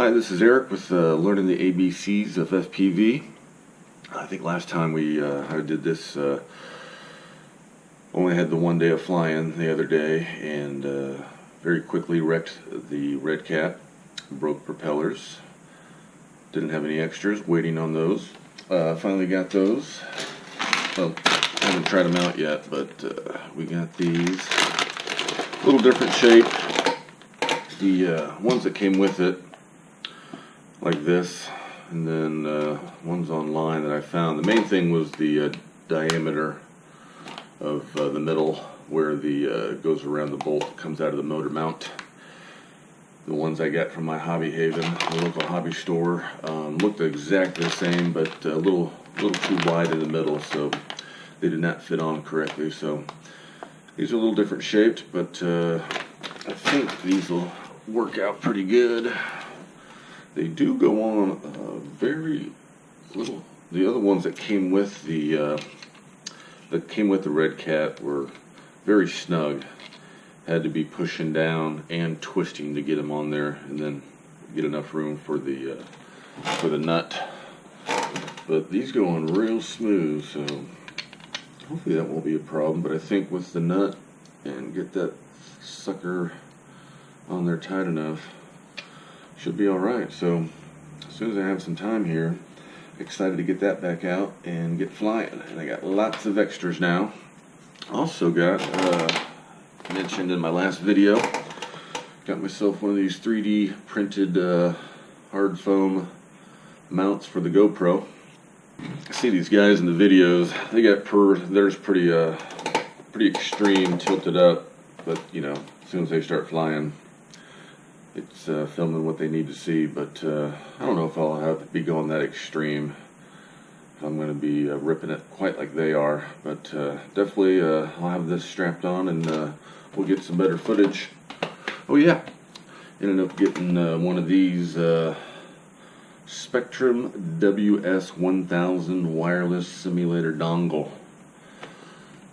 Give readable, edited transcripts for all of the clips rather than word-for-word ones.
Hi, this is Eric with Learning the ABCs of FPV. I think last time I did this, only had the one day of flying the other day, and very quickly wrecked the Redcat, broke propellers. Didn't have any extras, waiting on those. Finally got those. Well, I haven't tried them out yet, but we got these. A little different shape. The ones that came with it, like this, and then ones online that I found. The main thing was the diameter of the middle, where the goes around the bolt that comes out of the motor mount. The ones I got from my Hobby Haven, the local hobby store, looked exactly the same, but a little too wide in the middle, so they did not fit on correctly. So these are a little different shaped, but I think these will work out pretty good. They do go on very little. The other ones that came with the Redcat were very snug. Had to be pushing down and twisting to get them on there, and then get enough room for the nut. But these go on real smooth, so hopefully that won't be a problem. But I think with the nut and get that sucker on there tight enough, should be alright. So as soon as I have some time here, excited to get that back out and get flying. And I got lots of extras now. Also got, mentioned in my last video, got myself one of these 3D printed hard foam mounts for the GoPro. I see these guys in the videos, they got theirs pretty extreme, tilted up, but you know, as soon as they start flying, it's filming what they need to see. But I don't know if I'll have to be going that extreme. I'm going to be ripping it quite like they are, but definitely I'll have this strapped on, and we'll get some better footage. Oh yeah, ended up getting one of these Spektrum WS1000 wireless simulator dongle.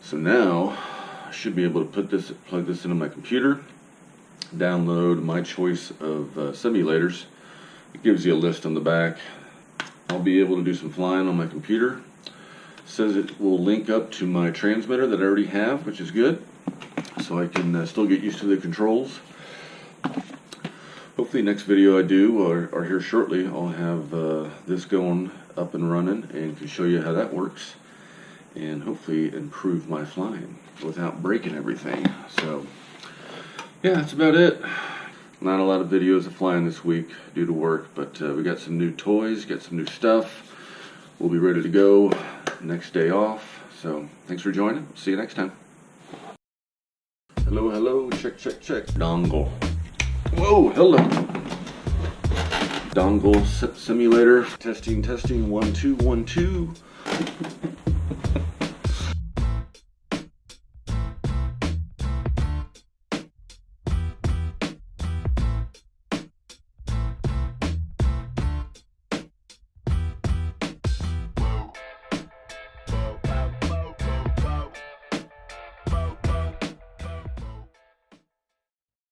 So now I should be able to plug this into my computer, download my choice of simulators. It gives you a list on the back. I'll be able to do some flying on my computer. It says it will link up to my transmitter that I already have, which is good, so I can still get used to the controls. Hopefully next video I do, or here shortly, I'll have this going up and running and can show you how that works, and hopefully improve my flying without breaking everything. So yeah, that's about it. Not a lot of videos of flying this week due to work, but we got some new toys, got some new stuff. We'll be ready to go next day off. So thanks for joining. See you next time. Hello, hello, check, check, check. Dongle. Whoa, hello. Dongle simulator. Testing, testing, 1 2 1 2.